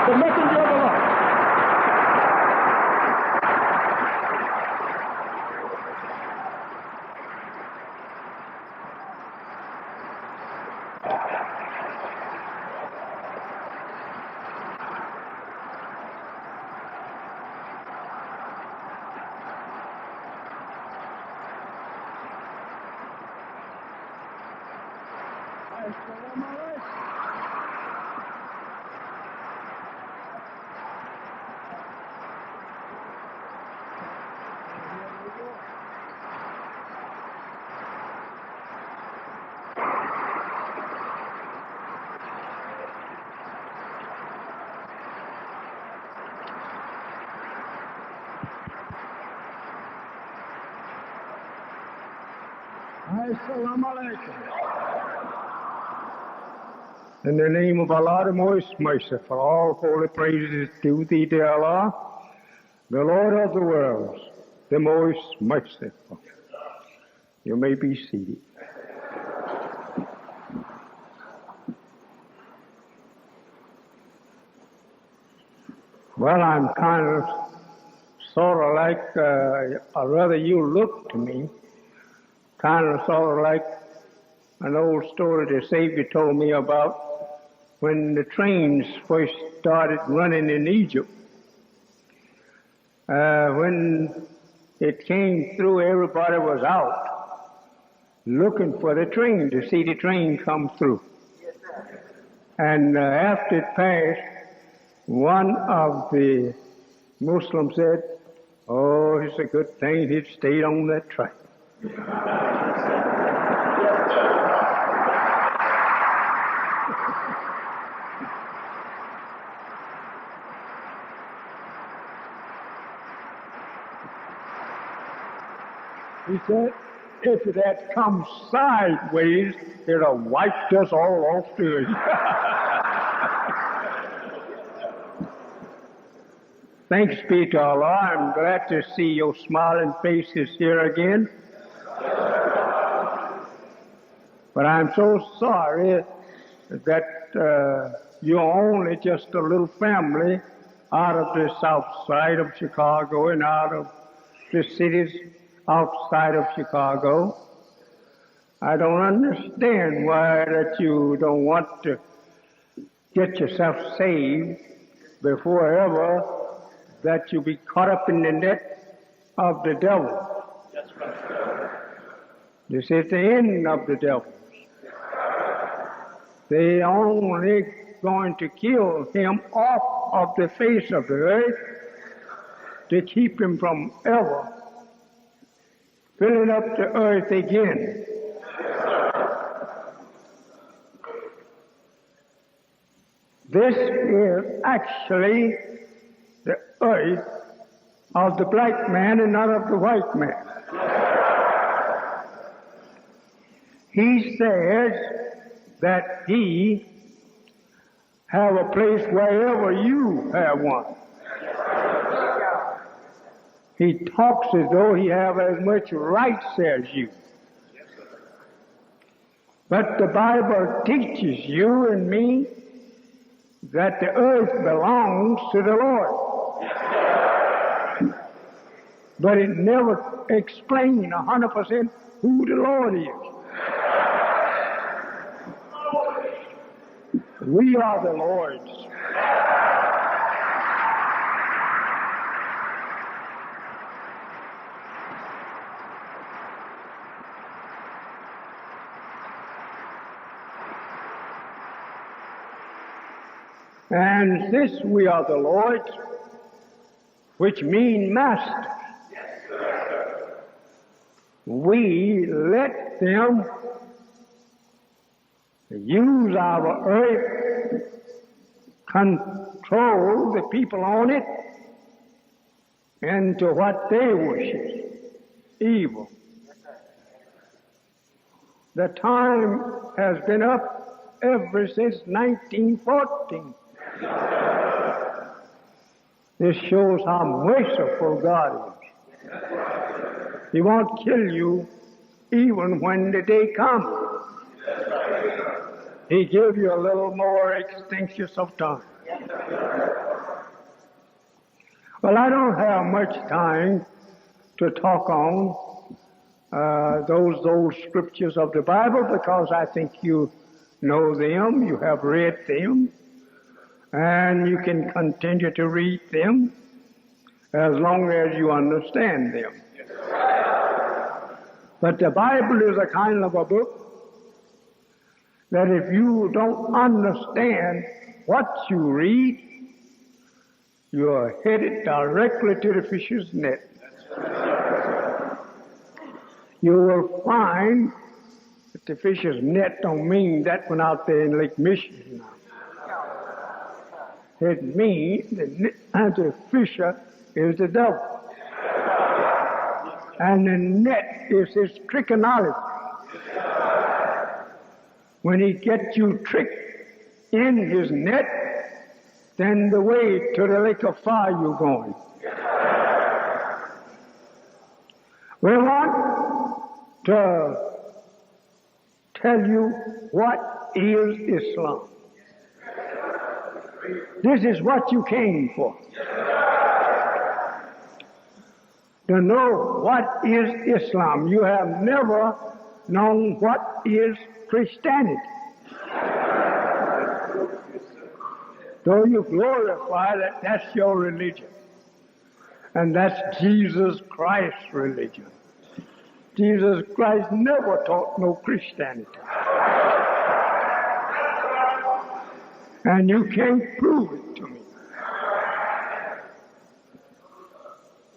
the messenger of the Lord. Assalamu alaikum. In the name of Allah, the most merciful, all holy praises due thee, dear Allah, the Lord of the worlds, the most merciful. You may be seated. Well, I'm kind of sort of like, or rather you look to me, kind of sort of like an old story the Savior told me about when the trains first started running in Egypt. When it came through, everybody was out looking for the train, to see the train come through. And after it passed, one of the Muslims said, "Oh, it's a good thing he'd stayed on that track." He said, if it had come sideways, it'd have wiped us all off to it. Thanks be to Allah. I'm glad to see your smiling faces here again. But I'm so sorry that you're only just a little family out of the south side of Chicago and out of the cities outside of Chicago. I don't understand why that you don't want to get yourself saved before ever that you be caught up in the net of the devil. That's right. This is the end of the devils. They only going to kill him off of the face of the earth to keep him from ever filling up the earth again. This is actually the earth of the black man and not of the white man. He says that he have a place wherever you have one. He talks as though he have as much rights as you. But the Bible teaches you and me that the earth belongs to the Lord. But it never explains 100% who the Lord is. We are the Lord's. And since we are the Lord's, which mean master, we let them use our earth, control the people on it into what they worship, evil. The time has been up ever since 1914. This shows how merciful God is. He won't kill you even when the day comes. He gives you a little more extension of time. Well, I don't have much time to talk on those old scriptures of the Bible because I think you know them, you have read them, and you can continue to read them as long as you understand them. But the Bible is a kind of a book that if you don't understand what you read, you are headed directly to the fish's net. You will find that the fish's net don't mean that one out there in Lake Michigan. It means that the fisher is the devil. And the net is his trichology. When he gets you tricked in his net, then the way to the lake of fire you're going. We want to tell you what is Islam. This is what you came for. To know what is Islam. You have never known what is Christianity. Though you glorify that that's your religion. And that's Jesus Christ's religion. Jesus Christ never taught no Christianity. And you can't prove it to me.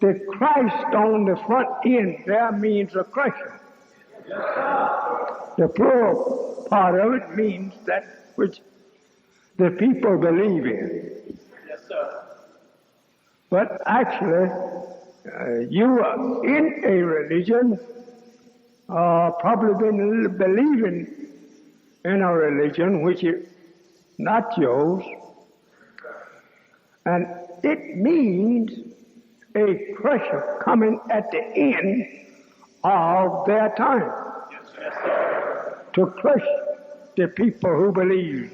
The Christ on the front end there means a crusher. The plural part of it means that which the people believe in. Yes, sir. But actually, you are in a religion, probably been believing in a religion which is not yours, and it means a crusher coming at the end of their time. Yes, sir. To crush the people who believe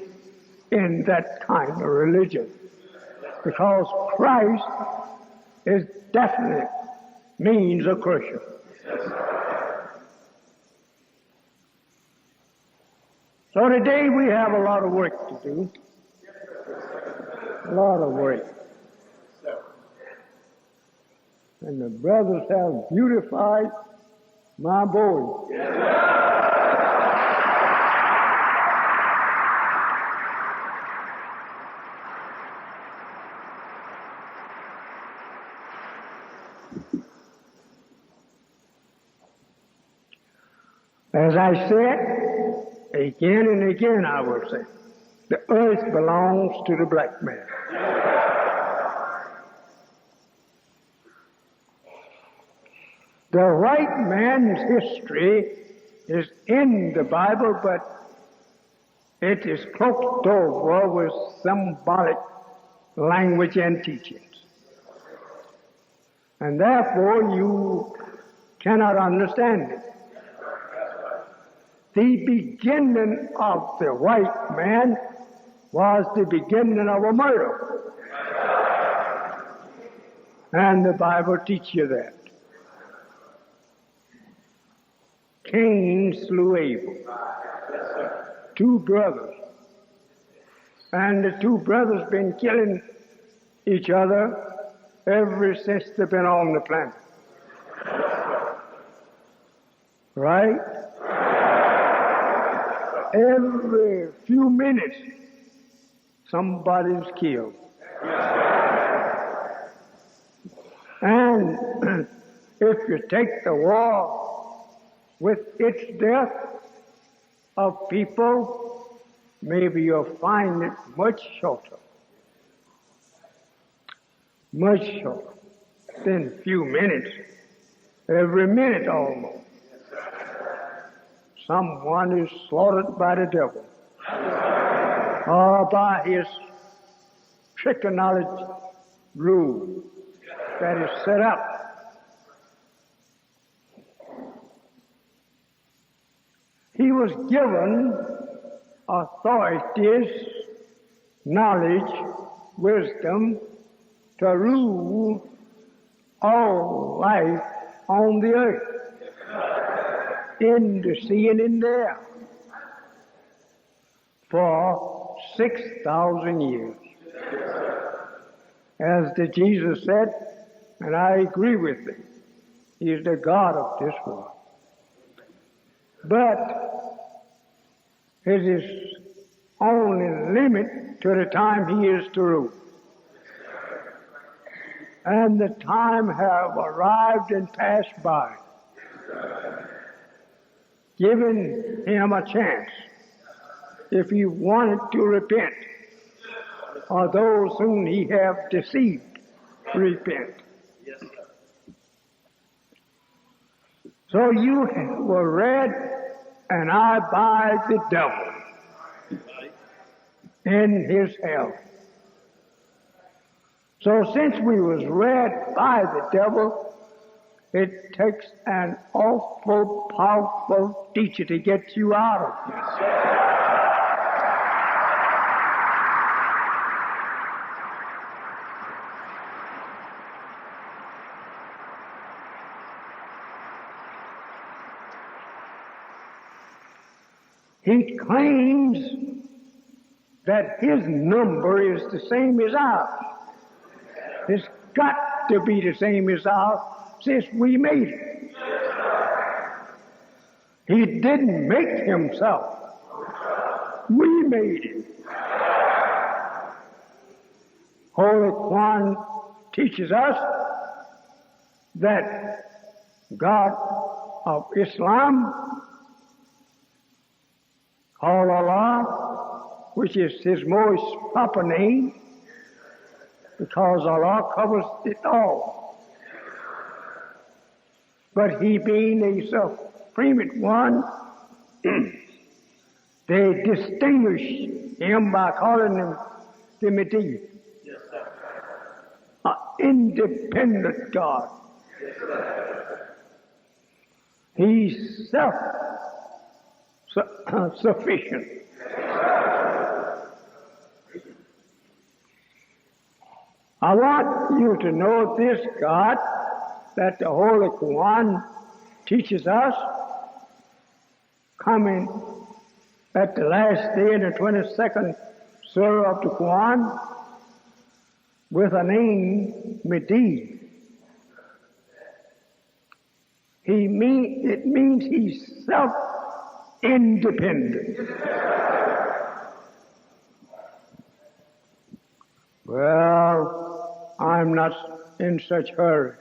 in that kind of religion. Because Christ is definitely means a crusher. So today we have a lot of work to do. A lot of work. And the brothers have beautified my board. As I said, again and again I will say, the earth belongs to the black man. The white man's history is in the Bible, but it is cloaked over with symbolic language and teachings. And therefore you cannot understand it. The beginning of the white man was the beginning of a murder. And the Bible teaches you that. Cain slew Abel. Two brothers. And the two brothers been killing each other ever since they've been on the planet. Right? Every few minutes, somebody's killed. And if you take the war with its death of people, maybe you'll find it much shorter. Much shorter than a few minutes. Every minute almost. Someone is slaughtered by the devil. Or by his trichology rule that is set up. He was given authorities, knowledge, wisdom to rule all life on the earth, in the sea and in the air, for 6,000 years. As the Jesus said, and I agree with him, he is the God of this world. But it is only limit to the time he is to rule. And the time have arrived and passed by, giving him a chance, if he wanted to repent, or those whom he have deceived, repent. Yes, sir. So you were read, and I by the devil in his hell. So since we was read by the devil, it takes an awful powerful teacher to get you out of this. He claims that his number is the same as ours. It's got to be the same as ours since we made it. He didn't make himself. We made it. Holy Quran teaches us that God of Islam, called Allah, which is his most proper name, because Allah covers it all. But he being a supreme one, they distinguish him by calling him the Mahdi, Yes, sir. an independent God. Yes, sir. He's self-sufficient. I want you to know this, God, that the Holy Quran teaches us, coming at the last day in the 22nd surah of the Quran, with a name, Mahdi. It means he's self-independent. Well, I'm not in such hurry.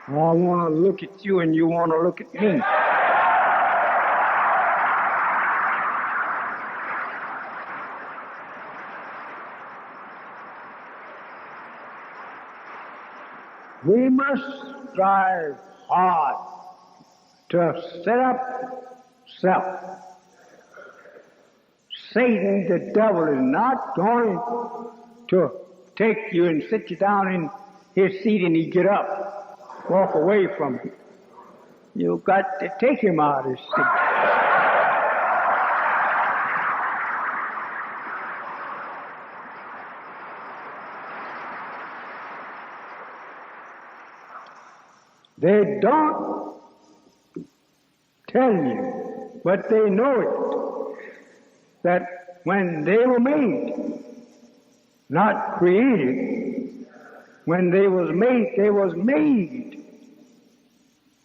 I want to look at you and you want to look at me. We must strive hard to set up self. Satan, the devil, is not going to take you and sit you down in his seat and he get up, walk away from you. You've got to take him out of his seat. They don't tell you, but they know it, that when they were made, not created, when they was made,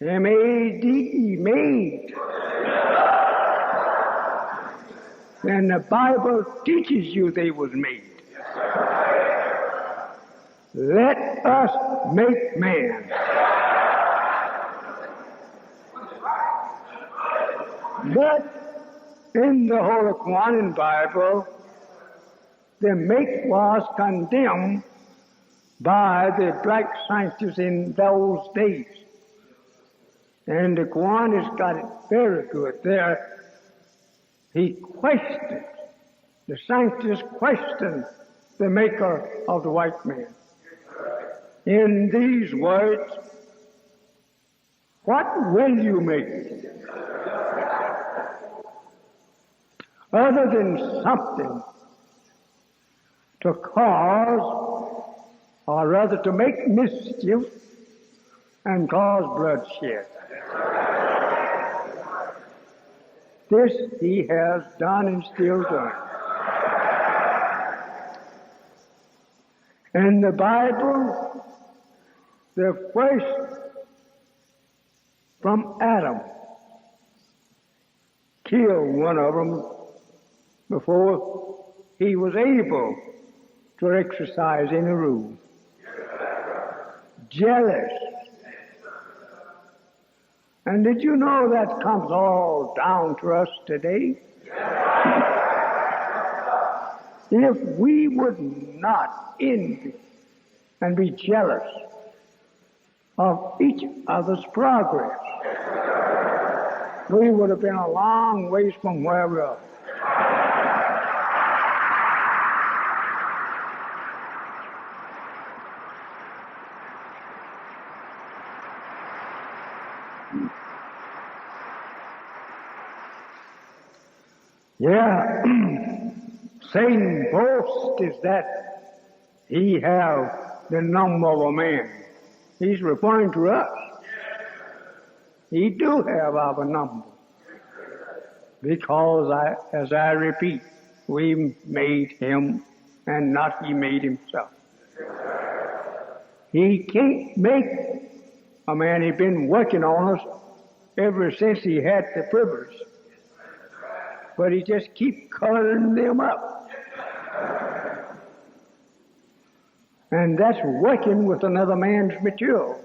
M-A-D-E, made. And the Bible teaches you they was made. Let us make man. But in the Holy Quran and Bible, the make was condemned by the black scientists in those days. And the Quran has got it very good there. He questioned, the scientists questioned the maker of the white man. In these words, What will you make? Other than something to cause, or rather to make mischief and cause bloodshed. This he has done and still doing. In the Bible, the first from Adam killed one of them before he was able to exercise any rule. Jealous. And did you know that comes all down to us today? If we would not envy and be jealous of each other's progress, we would have been a long ways from where we are. Yeah, Satan boasts is that he have the number of a man. He's referring to us. He do have our number. Because, as I repeat, we made him and not he made himself. He can't make a man. He's been working on us ever since he had the privilege. But he just keeps coloring them up. And that's working with another man's material.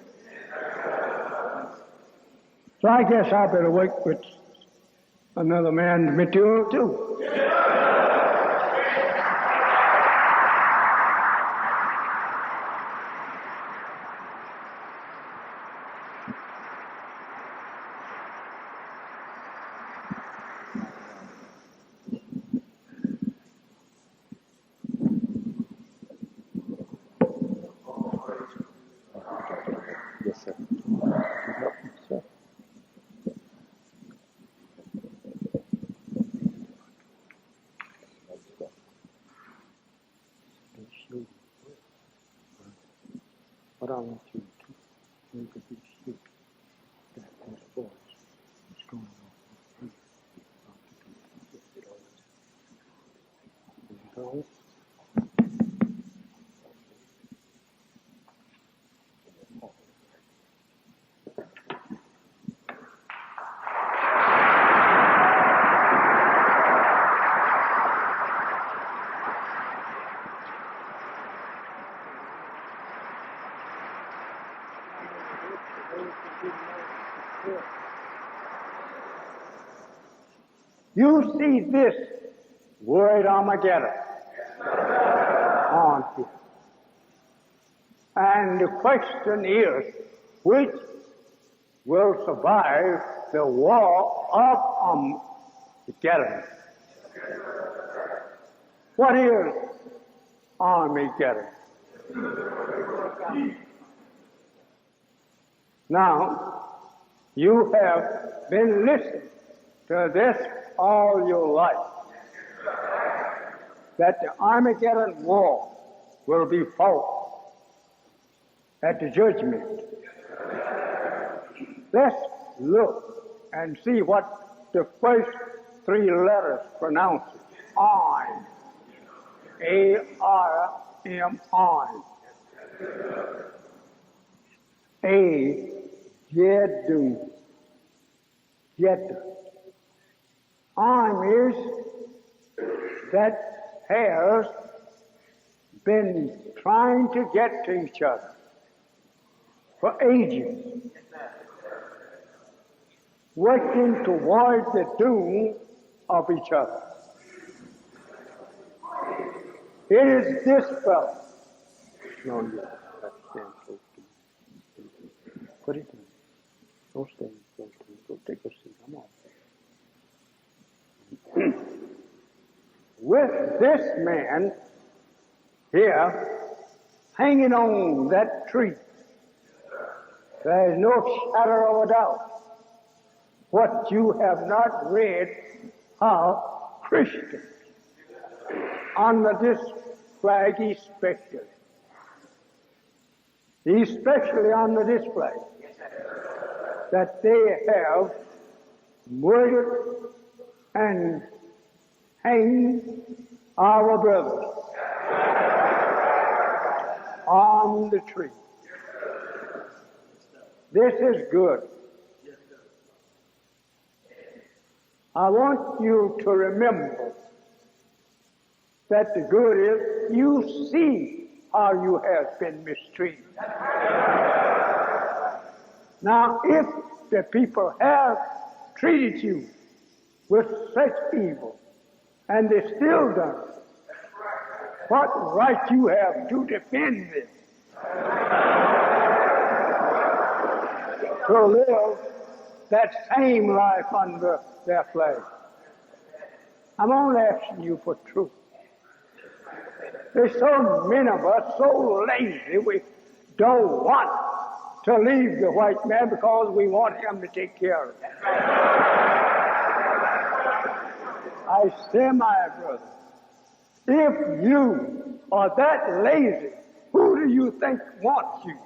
So I guess I better work with another man's material too. Yes, sir. Sir. What I want you to do, you could be sure that this voice is going on. Because You see this word Armageddon on here. And the question is, which will survive the war of Armageddon? What is Armageddon? Now, you have been listening to this all your life, that the Armageddon war will be fought at the judgment. Let's look and see what the first three letters pronounce. On. A-R-M, on. A-Jedun. Jedun. Armies that has been trying to get to each other for ages, working toward the doom of each other. It is this fellow. no, you have to stand close to me. Put it in. Don't stand close to me. Go take a seat. Come on. With this man here hanging on that tree There is no shadow of a doubt. What you have not read how Christians, under this flag especially under this flag, that they have murdered and hanged our brothers on the tree. This is good. I want you to remember that the good is you see how you have been mistreated. Now, if the people have treated you with such evil, and they still done it, what right you have to defend them? To live that same life under their flag. I'm only asking you for truth. There's so many of us so lazy we don't want to leave the white man because we want him to take care of it. I say, my brother, if you are that lazy, who do you think wants you?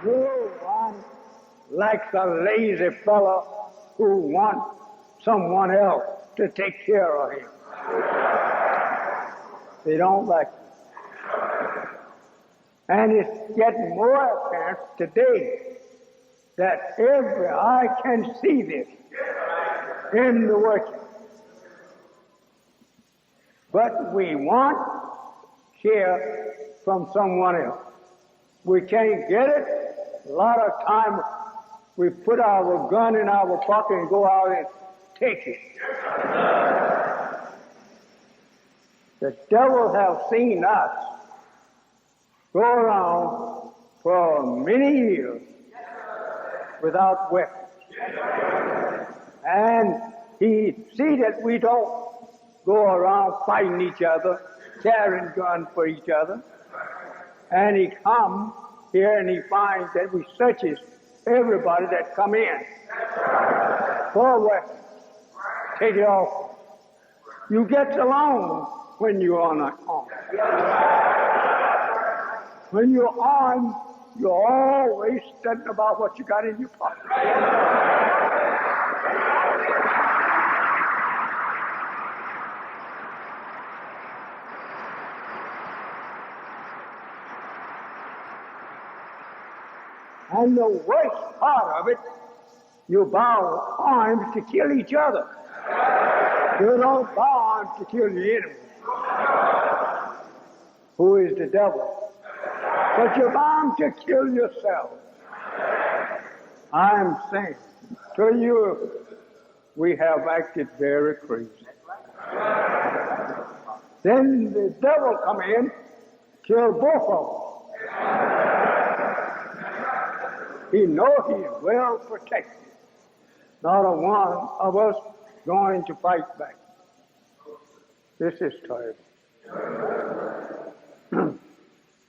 No one likes a lazy fellow who wants someone else to take care of him. They don't like it. And it's getting more apparent today that every eye can see this in the working. But we want here from someone else. We can't get it. A lot of time we put our gun in our pocket and go out and take it. The devil have seen us go around for many years without weapons. And he see that we don't go around fighting each other, carrying guns for each other. And he come here and he finds that we searches everybody that come in for weapons. Take it off. You get along when you're armed. When you're armed, you're always studying about what you got in your pocket. And the worst part of it, you bow arms to kill each other. You don't bow arms to kill the enemy, who is the devil. But you're bound to kill yourself. I'm saying to you, we have acted very crazy. Then the devil come in, kill both of them. He knows he's well protected. Not a one of us going to fight back. This is terrible.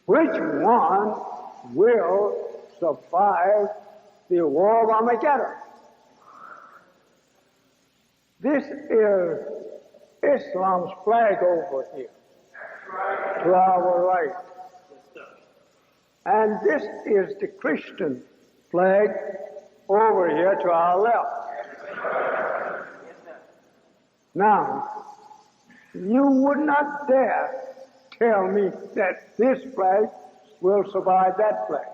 Which one will survive the war of Armageddon? This is Islam's flag over here, to our right. And this is the Christian flag over here to our left. Now, you would not dare tell me that this flag will survive that flag.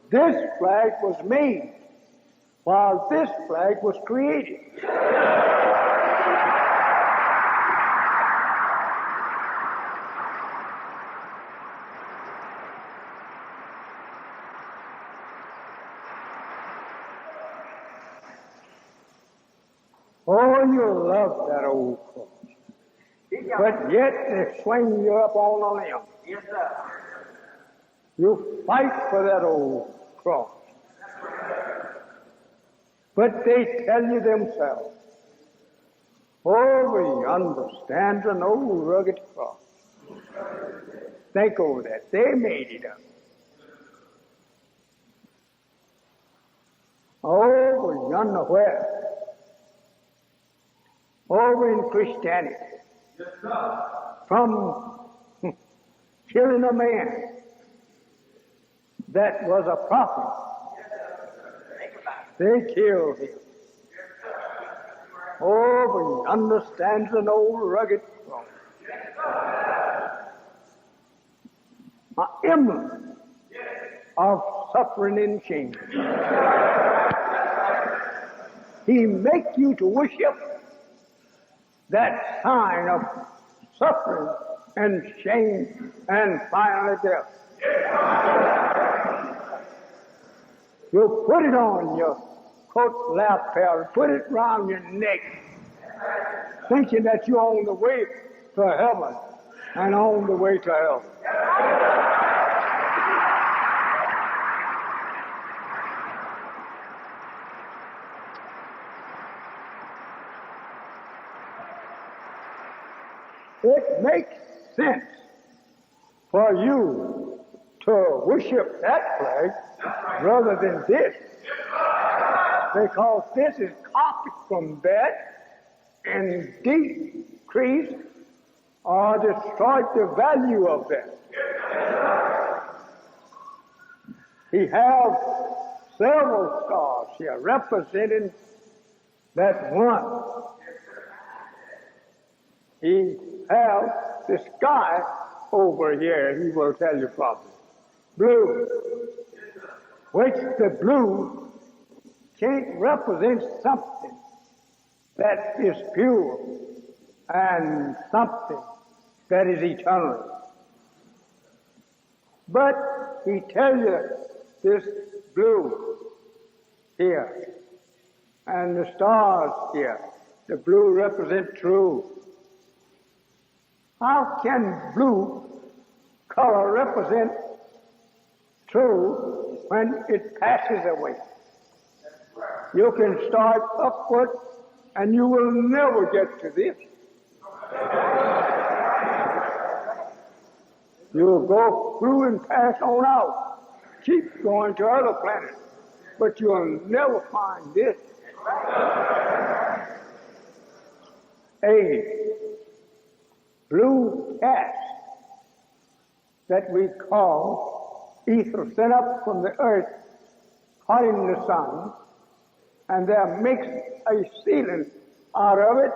This flag was made while this flag was created. Oh, you love that old cross. But yet they swing you up on a limb. Yes, sir. You fight for that old cross. But they tell you themselves, over yonder stands an old rugged cross. Think over that. They made it up. Over yonder where? Over in Christianity. From killing a man that was a prophet. They killed him. Over yonder stands an old rugged cross. An emblem of suffering and shame. He make you to worship that sign of suffering and shame and finally death. You put it on your coat lapel, put it round your neck, thinking that you're on the way to heaven and on the way to hell. It makes sense for you to worship that flag rather than this, because this is copied from that and decreased or destroyed the value of that. He has several stars here representing that one. He has the sky over here, he will tell you probably. Blue, which the blue can't represent something that is pure and something that is eternal. But he tells you this blue here and the stars here. The blue represent truth. How can blue color represent truth when it passes away? You can start upward and you will never get to this. You'll go through and pass on out. Keep going to other planets, but you'll never find this. A blue gas that we call ether sent up from the earth, caught in the sun, and there makes a ceiling out of it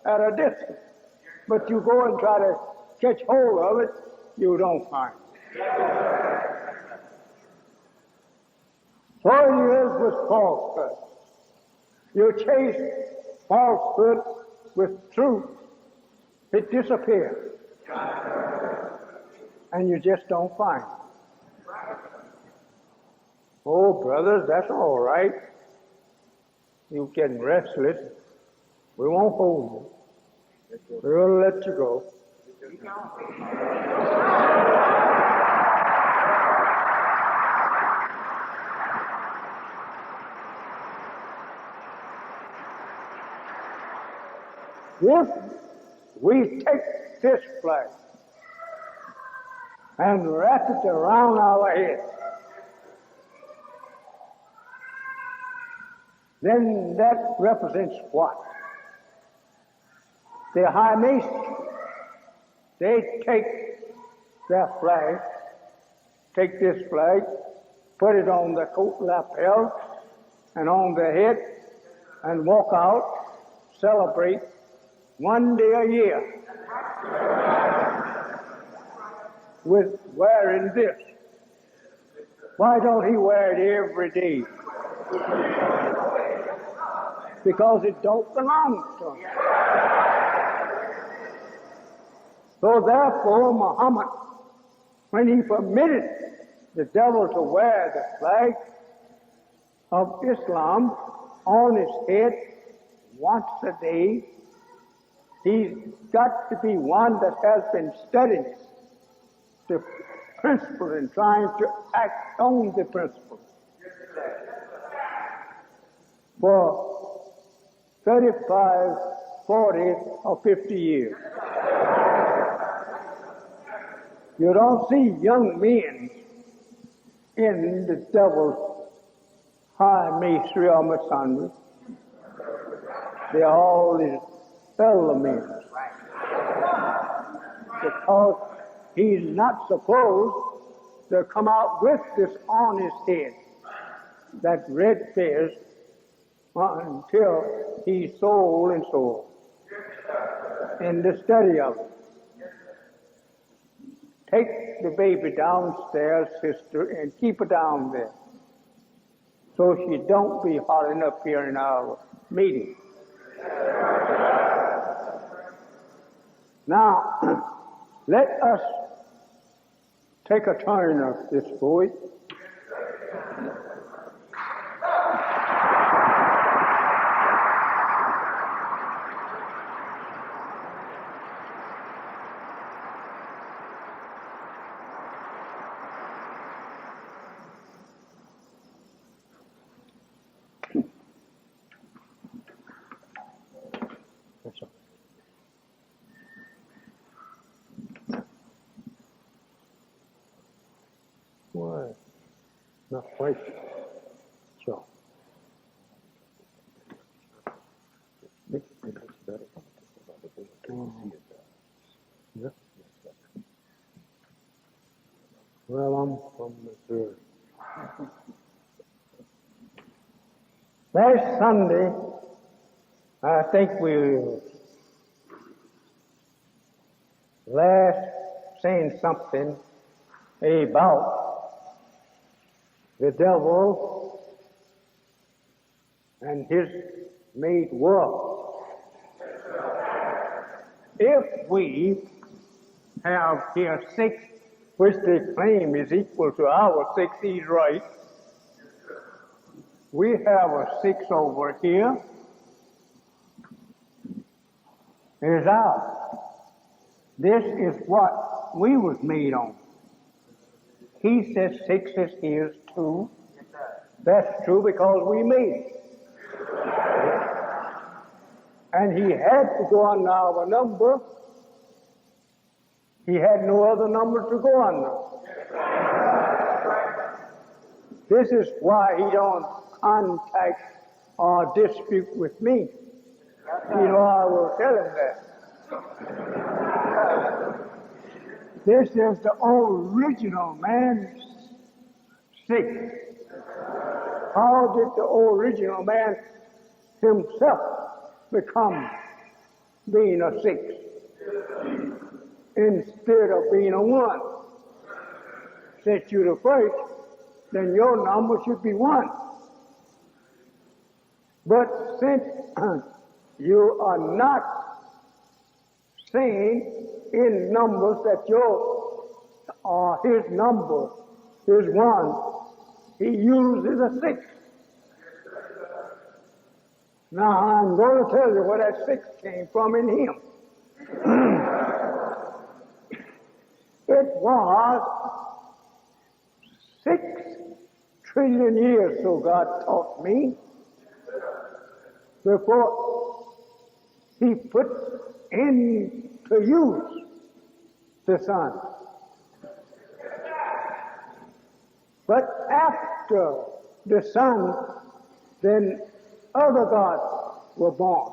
at a distance. But you go and try to catch hold of it, you don't find it. So it is with falsehood. You chase falsehood with truth, it disappears. And you just don't find it. Oh, brothers, that's all right. You're getting restless. We won't hold you. We'll let you go. If we take this flag and wrap it around our head, then that represents what? The high mason. They take their flag, take this flag, put it on the coat lapel and on their head, and walk out, celebrate one day a year with wearing this. Why don't he wear it every day? Because it don't belong to him. So therefore, Muhammad, when he permitted the devil to wear the flag of Islam on his head once a day, he's got to be one that has been studying to principle and trying to act on the principle for 35, 40, or 50 years. You don't see young men in the devil's high masonry or masonry. They're all these elder men. Because he's not supposed to come out with this on his head, that red fez, until he's soul and soul in the study of it. Take the baby downstairs, sister, and keep her down there so she don't be hollering up here in our meeting. Now, let us take a turn of this voice. Why? Not quite so. Yeah. Well, I'm from Missouri. Last Sunday, I think we saying something about the devil and his made world. If we have here 6, which they claim is equal to our 6, he's right. We have a 6 over here. Is ours. This is what we was made on. He says 6 is his too. That's true because we made it. And he had to go on our number. He had no other number to go on. This is why he don't contact or dispute with me. You know, I will tell him that. This is the original man's 6. How did the original man himself become being a 6 instead of being a 1? Since you're the first, then your number should be 1. But since you are not saying in numbers that his number is 1, he uses a 6. Now I'm going to tell you where that 6 came from in him. It was 6 trillion years, so God taught me, before he put into use the sun. But after the sun, then other gods were born.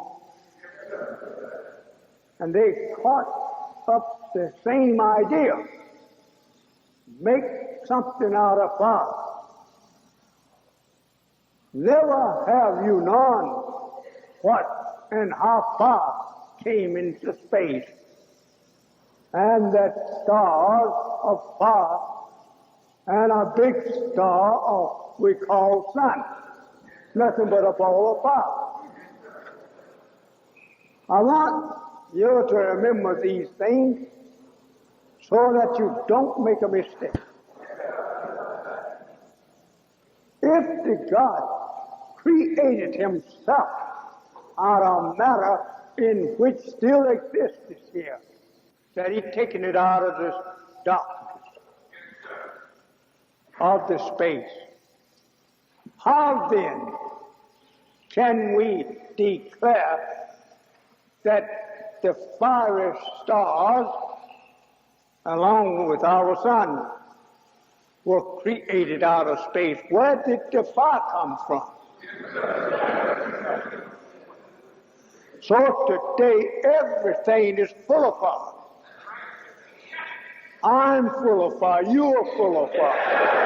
And they caught up the same idea. Make something out of fire. Never have you known what and how far came into space. And that stars of fire and a big star we call sun. Nothing but a ball of fire. I want you to remember these things so that you don't make a mistake. If the God created himself out of matter in which still exists here, that he's taken it out of this darkness, of the space. How then can we declare that the fiery stars, along with our sun, were created out of space? Where did the fire come from? So today everything is full of fire. I'm full of fire. You are full of fire.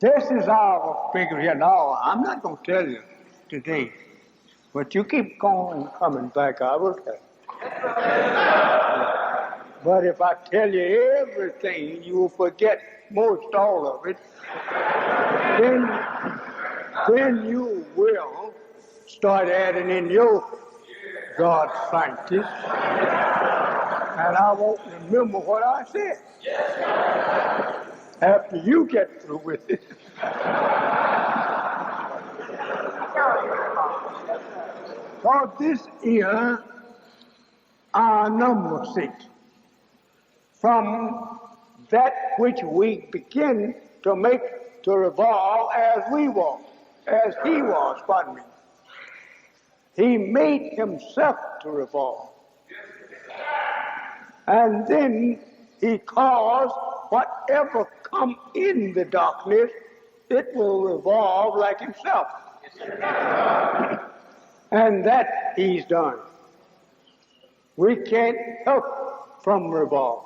This is our figure here. Now, I'm not going to tell you today, but you keep going and coming back, I will tell you. But if I tell you everything, you will forget most all of it. Then you will start adding in your God scientist, and I won't remember what I said after you get through with it. So this is our number 6. From that which we begin to make to revolve as he was, pardon me. He made himself to revolve. And then he caused whatever come in the darkness, it will revolve like himself. And that he's done. We can't help from revolve.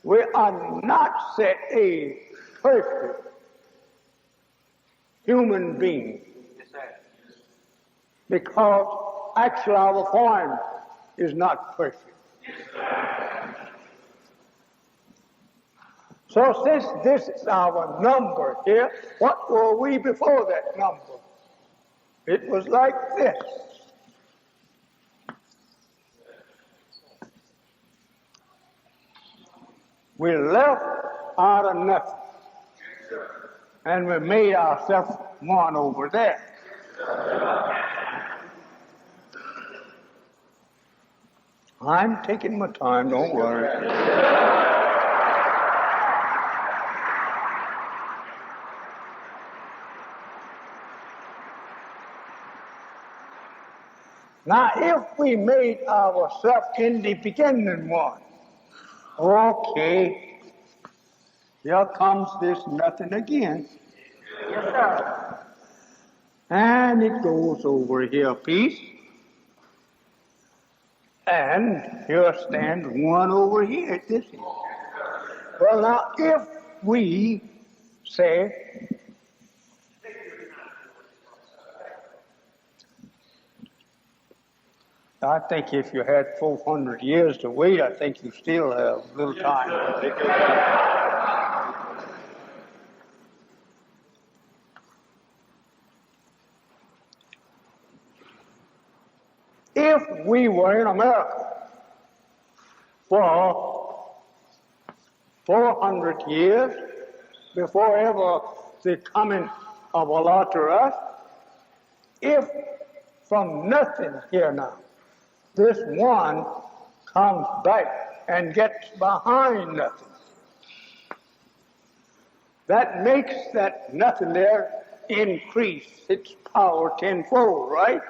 We are not set a perfect human being. Because actually our form is not perfect. So since this is our number here, what were we before that number? It was like this. We left out of nothing. And we made ourselves one over there. I'm taking my time, don't worry. Now, if we made ourselves in the beginning one, okay, here comes this nothing again. Yes, sir. And it goes over here a piece. And here stands one over here at this end. Well, now, if we say, I think if you had 400 years to wait, I think you still have a little time. If we were in America for 400 years before ever the coming of Allah to us, if from nothing here now, this one comes back and gets behind nothing, that makes that nothing there increase its power tenfold, right?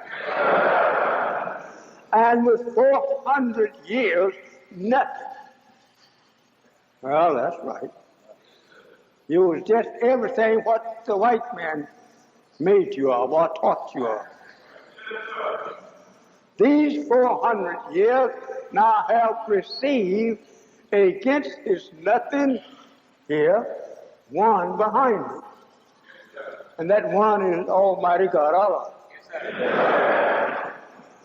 And with 400 years, nothing. Well, that's right. You was just everything what the white man made you of or taught you of. These 400 years now have received against this nothing here, one behind it. And that one is Almighty God Allah.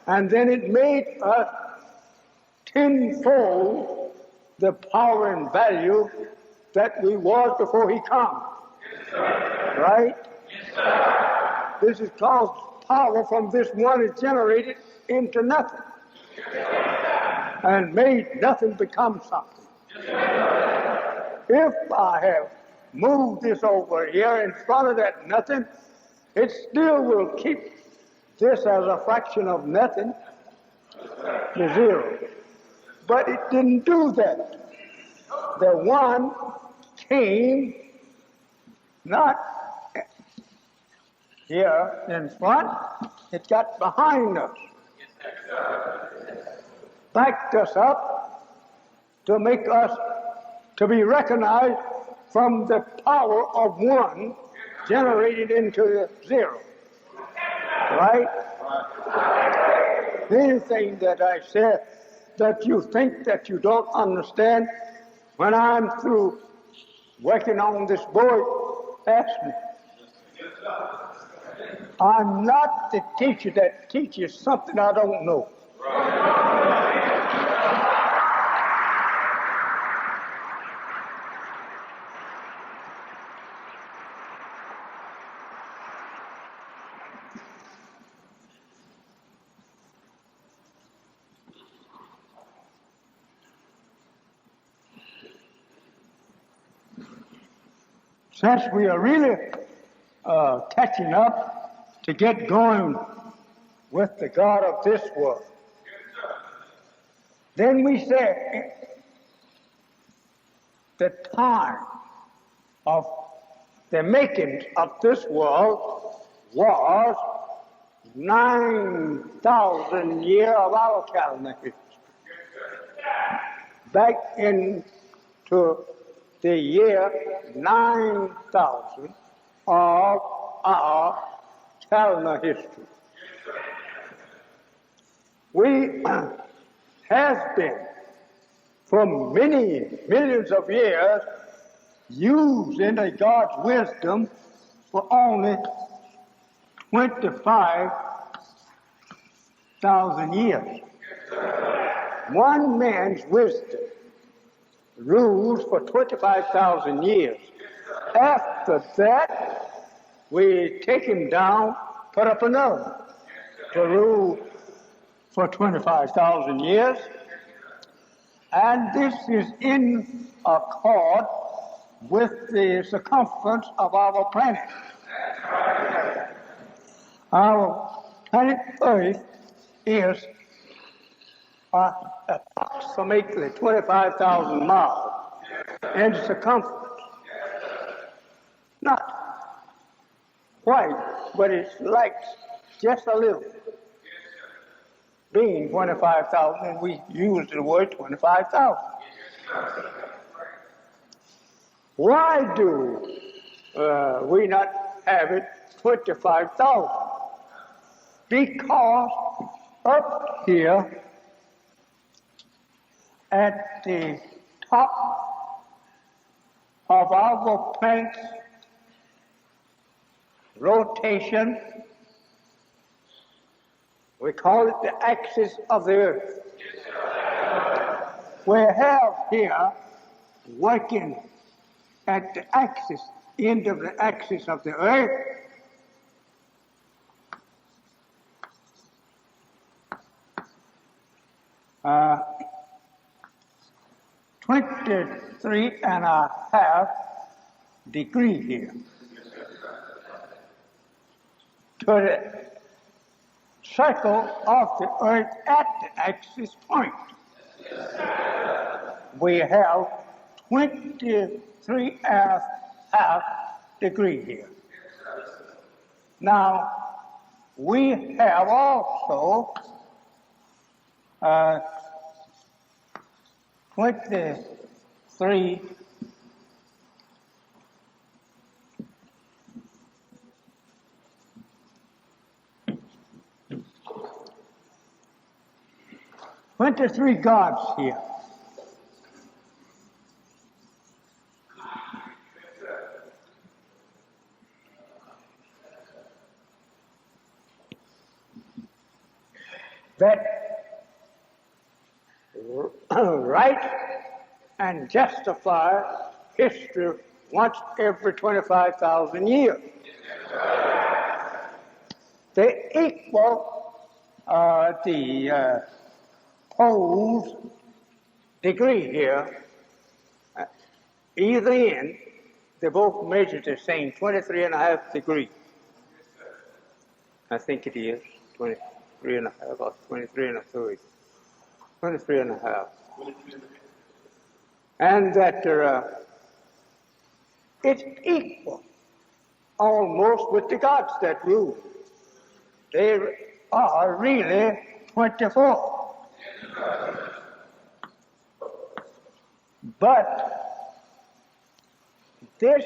And then it made us tenfold the power and value that we was before he come. Right? This is called power from this one is generated into nothing. And made nothing become something. If I have move this over here in front of that nothing, it still will keep this as a fraction of nothing to zero. But it didn't do that. The one came not here in front, it got behind us, backed us up to make us to be recognized from the power of one generated into the zero. Right? Anything that I said that you think that you don't understand, when I'm through working on this board, ask me. I'm not the teacher that teaches something I don't know. Since we are really catching up to get going with the God of this world, then we say the time of the making of this world was 9,000 years of our calendar history. Back into the year 9,000 of our calendar history. We have been, for many millions of years, using God's wisdom for only 25,000 years. One man's wisdom rules for 25,000 years. After that, we take him down, put up another to rule for 25,000 years. And this is in accord with the circumference of our planet. Our planet Earth is approximately 25,000 miles in circumference. Not quite, but it's like just a little. Being 25,000, and we use the word 25,000. Why do we not have it 25,000? Because up here at the top of our planet's rotation, we call it the axis of the earth. We have here working at the axis, end of the axis of the earth, uh, 23.5 degrees here. To the circle of the earth at the axis point, we have 23.5 degrees here. Now, we have also 23 gods here. That right and justify history once every 25,000 years. They equal the poles degree here, either end, they both measure the same, 23.5 degrees. I think it is 23.5 or 23.3. 23.5. And that it's equal almost with the gods that rule. They are really 24. But this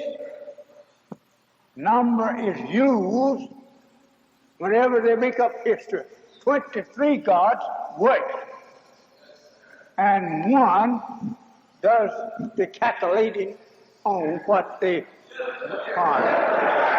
number is used whenever they make up history. 23 gods work, and one does the calculating on what they are.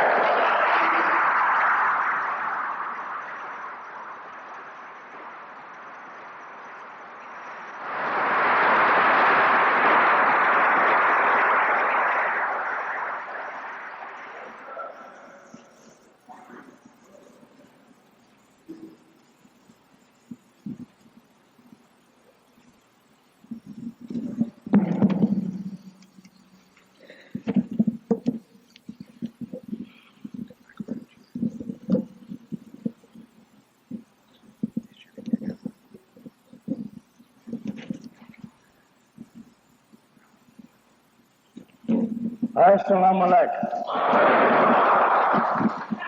Assalamu alaikum.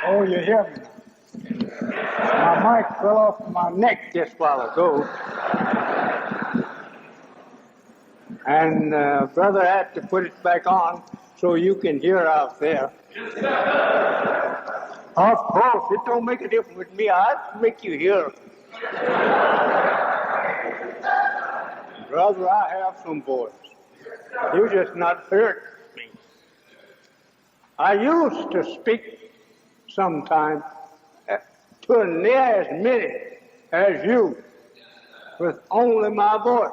Oh, you hear me? My mic fell off my neck just a while ago. And brother had to put it back on so you can hear out there. Of course, it don't make a difference with me. I'll make you hear. Brother, I have some voice. You just not heard me. I used to speak sometimes to near as many as you with only my voice.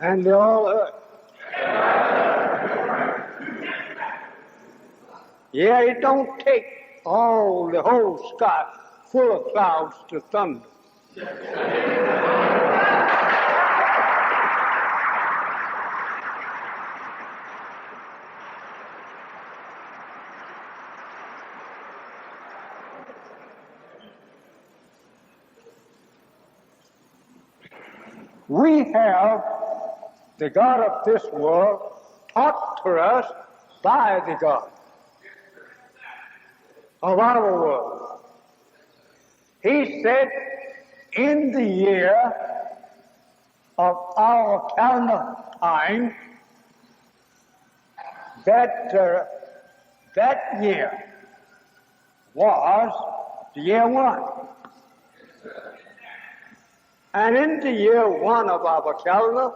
And they all heard. Yeah, it don't take the whole sky full of clouds to thunder. We have the God of this world taught to us by the God of our world. He said, in the year of our calendar time, that year was the year 1. And in the year 1 of our calendar,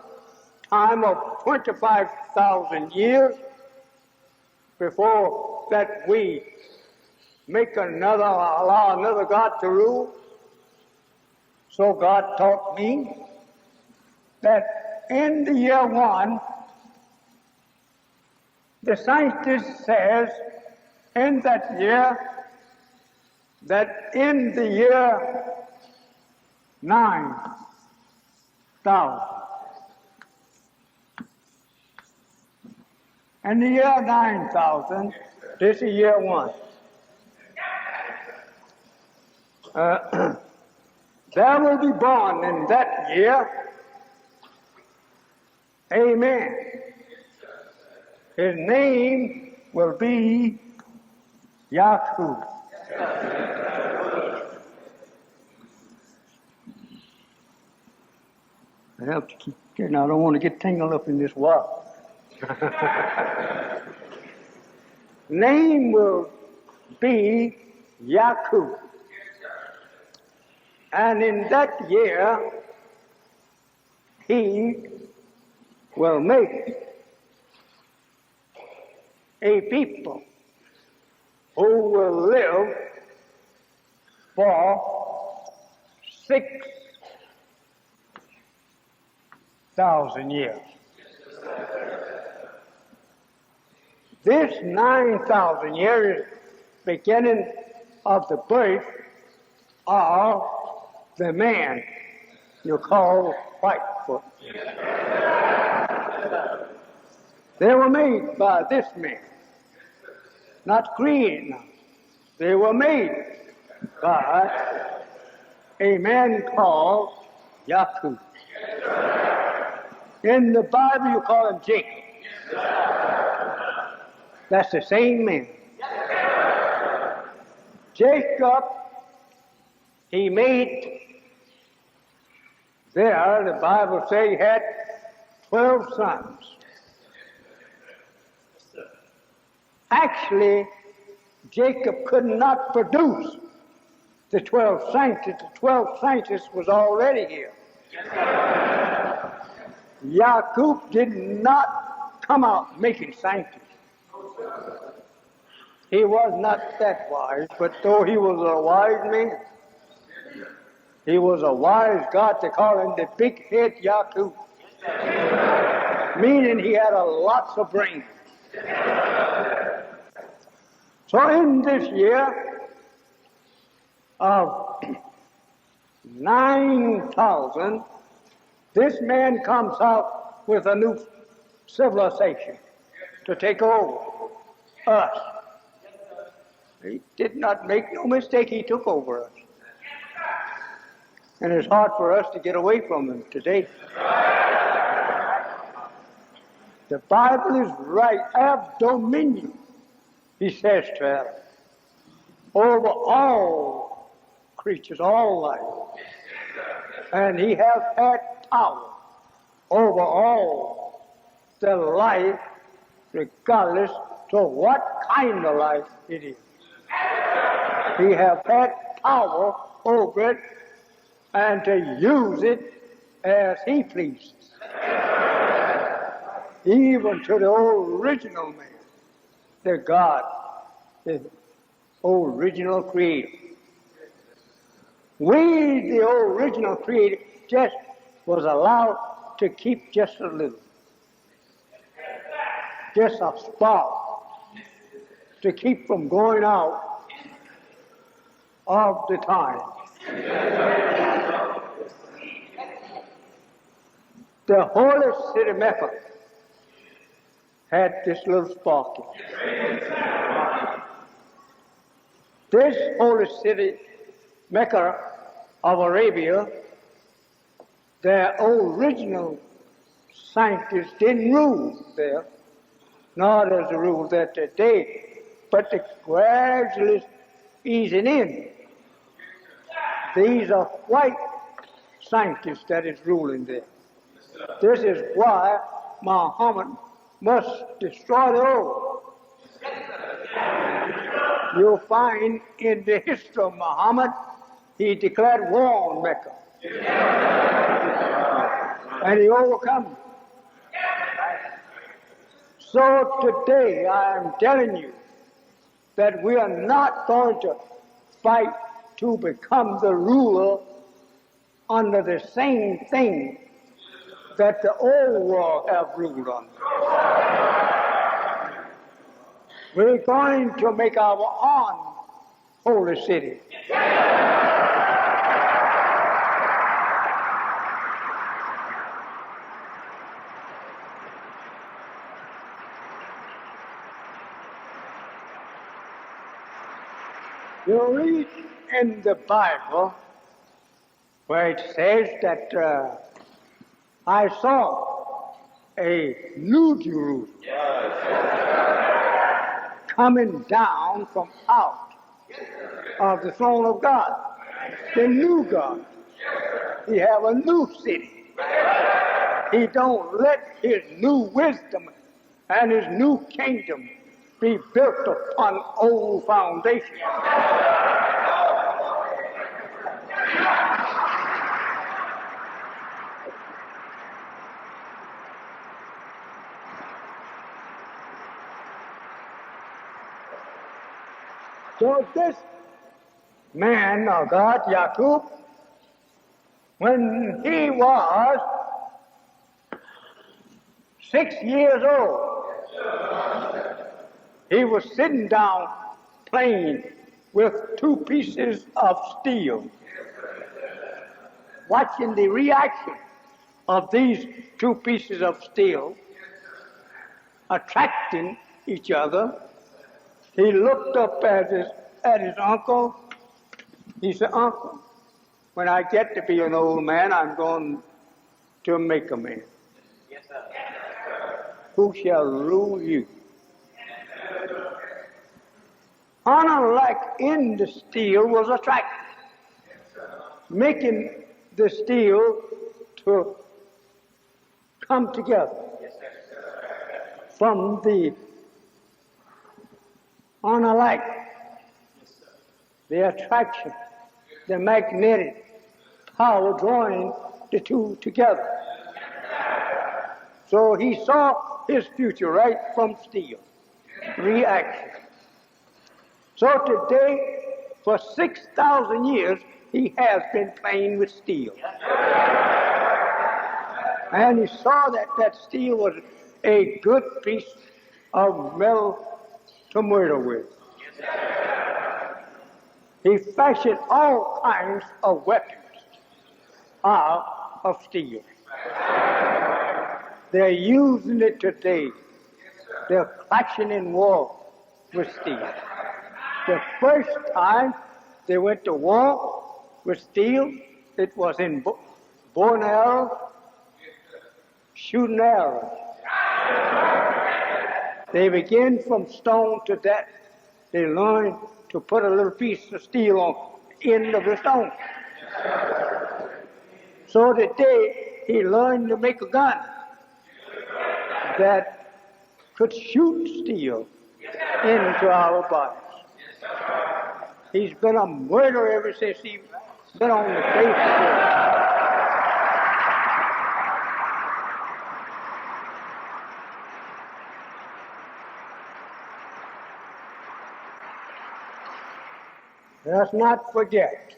time of 25,000 years, before that we allow another God to rule. So God taught me that in the year 1, the scientist says in that year, that in the year 9,000. In the year 9,000, this is year 1. There will be born in that year a man. His name will be Yaqub. I have to keep getting, I don't want to get tangled up in this wire. Name will be Yaqub. And in that year, he will make a people who will live for 6,000 years. This 9,000 years is beginning of the birth of the man you call Whitefoot. They were made by this man, not created now. They were made by a man called Jacob. In the Bible, you call him Jacob. That's the same man. Jacob, he made there, the Bible says he had 12 sons. Actually, Jacob could not produce the 12 scientists. The 12 scientists was already here. Jacob did not come out making scientists. He was not that wise, but though he was a wise man, he was a wise God. They call him the big head Jacob, meaning he had a lots of brains. So in this year of 9,000, this man comes out with a new civilization to take over us. He did not make no mistake, he took over us. And it's hard for us to get away from him today. The Bible is right. Have dominion, he says to us, over all creatures, all life. And he has had power over all the life, regardless to what kind of life it is. He has had power over it and to use it as he pleases. Even to the original man, the God, the original creator. We, the original creator, just was allowed to keep just a little. Just a spark to keep from going out of the time. The holy city Mecca had this little spark in it. This holy city Mecca of Arabia, their original scientists didn't rule there, nor does the rule there today, but they gradually easing in. These are white scientists that is ruling there. This is why Muhammad must destroy the world. You'll find in the history of Muhammad, he declared war on Mecca. And he overcome. So today I am telling you that we are not going to fight to become the ruler under the same thing that the old world have ruled on. We're going to make our own holy city. You read in the Bible where it says that I saw a new Jerusalem coming down from out of the throne of God. The new God. He have a new city. He don't let his new wisdom and his new kingdom be built upon old foundation. So this man of God, Jacob, when he was 6 years old, he was sitting down playing with 2 pieces of steel, watching the reaction of these 2 pieces of steel attracting each other. He looked up at his uncle. He said, "Uncle, when I get to be an old man, I'm going to make a man. Yes, sir. Who shall rule you?" Honor like in the steel was attractive, making the steel to come together from the honor like, the attraction, the magnetic power drawing the two together. So he saw his future right from steel, reaction. So today, for 6,000 years, he has been playing with steel. And he saw that steel was a good piece of metal to murder with. He fashioned all kinds of weapons out of steel. They're using it today. They're clashing in war with steel. The first time they went to war with steel, it was in bow and arrow, shooting arrows. They began from stone to that. They learned to put a little piece of steel on the end of the stone. So today he learned to make a gun that could shoot steel into our bodies. He's been a murderer ever since he's been on the face of the earth. Let's not forget,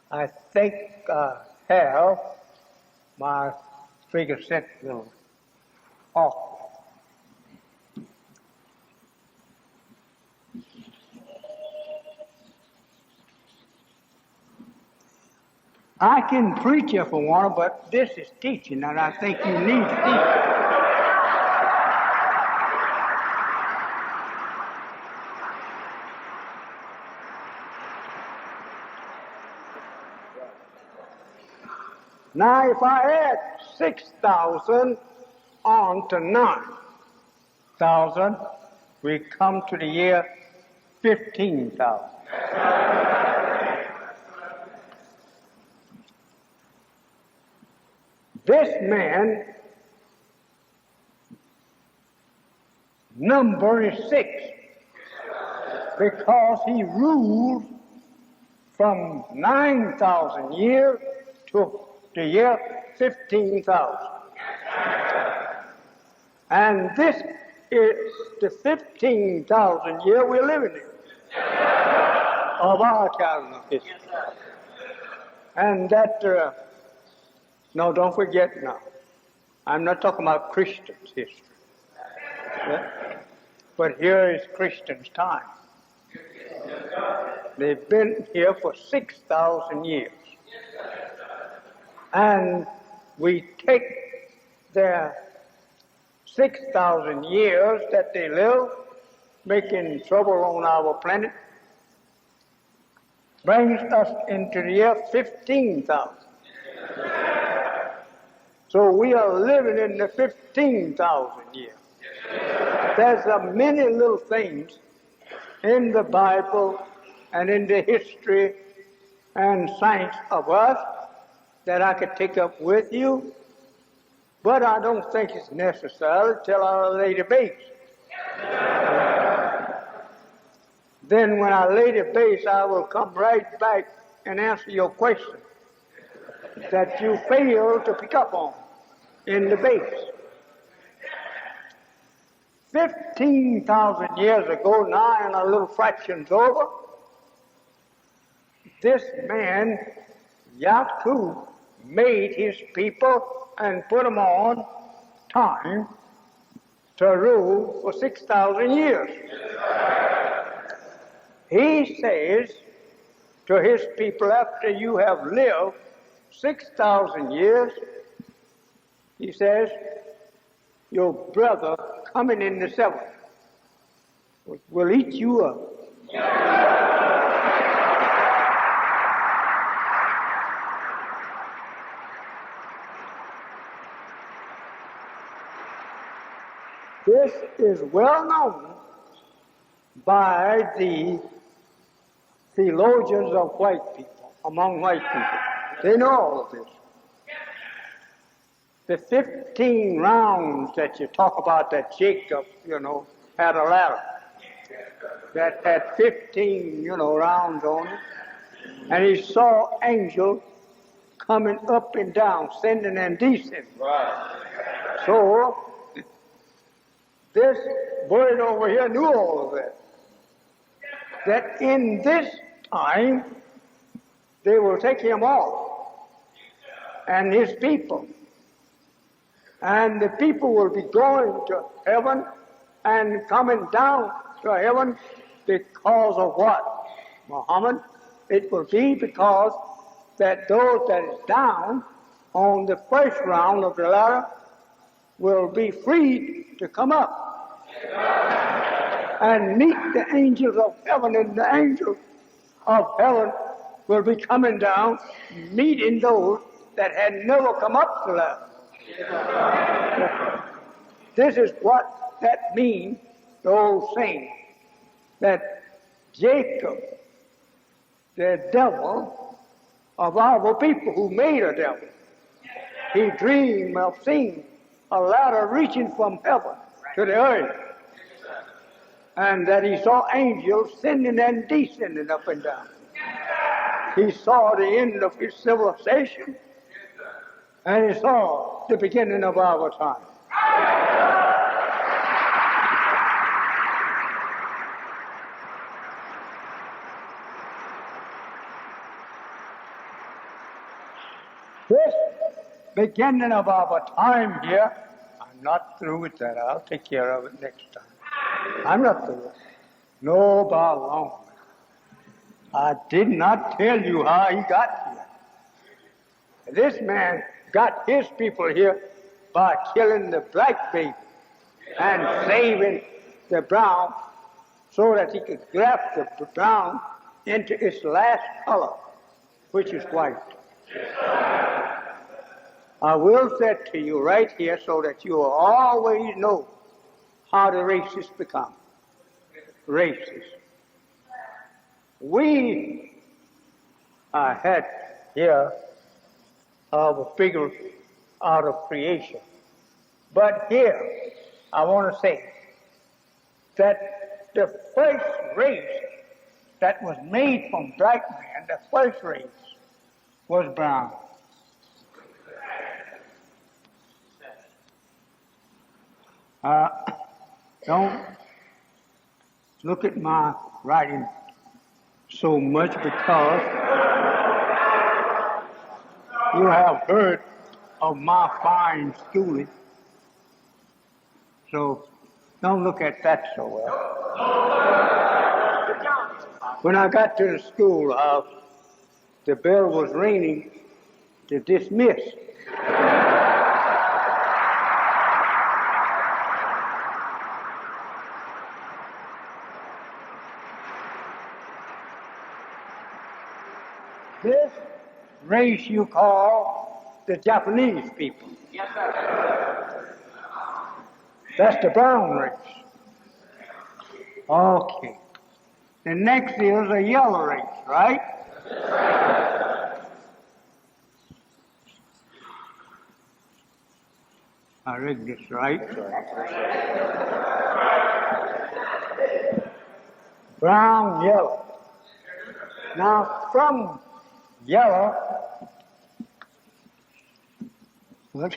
I think Hal, my figure sentinel, off. I can preach if I want to, but this is teaching, and I think you need teaching. Now, if I add 6,000 on to 9,000, we come to the year 15,000. This man, number is 6, because he ruled from 9,000 years to the year 15,000. And this is the 15,000 year we're living in of our calendar history. And that, no, don't forget now, I'm not talking about Christians' history. Yeah? But here is Christians' time. They've been here for 6,000 years. And we take their 6,000 years that they live, making trouble on our planet, brings us into the year 15,000. So we are living in the 15,000 years. There's many little things in the Bible and in the history and science of us that I could take up with you, but I don't think it's necessary till I lay the base. Then when I lay the base, I will come right back and answer your question that you failed to pick up on in the base. 15,000 years ago, now and a little fraction's over, this man, Yakub, made his people and put them on time to rule for 6,000 years. He says to his people, after you have lived 6,000 years, he says, your brother coming in the seventh will eat you up. This is well known by the theologians of white people, among white people. They know all of this. The 15 rounds that you talk about that Jacob, had a ladder that had 15, rounds on it. And he saw angels coming up and down, ascending and descending. Right. So, this bird over here knew all of that. That in this time, they will take him off and his people. And the people will be going to heaven and coming down to heaven because of what, Muhammad? It will be because that those that is down on the first round of the ladder will be freed to come up and meet the angels of heaven, and the angels of heaven will be coming down, meeting those that had never come up the ladder. This is what that means, the old saying, that Jacob, the devil of our people who made a devil, he dreamed of seeing a ladder reaching from heaven to the earth, and that he saw angels ascending and descending up and down. He saw the end of his civilization, and he saw the beginning of our time. This beginning of our time here, I'm not through with that. I'll take care of it next time. I'm not through. No, by long. I did not tell you how he got here. This man got his people here by killing the black baby and saving the brown so that he could graft the brown into its last color, which is white. I will say to you right here so that you will always know how the racists become. Racist. We had here of a figure out of creation. But here, I want to say that the first race that was made from black man, the first race, was brown. Don't look at my writing so much because you have heard of my fine schooling. So don't look at that so well. When I got to the schoolhouse, the bell was ringing to dismiss. This race you call the Japanese people. Yes, sir. That's the brown race. Okay. The next is a yellow race, right? I read this right. Brown, yellow. Now, from yellow, look,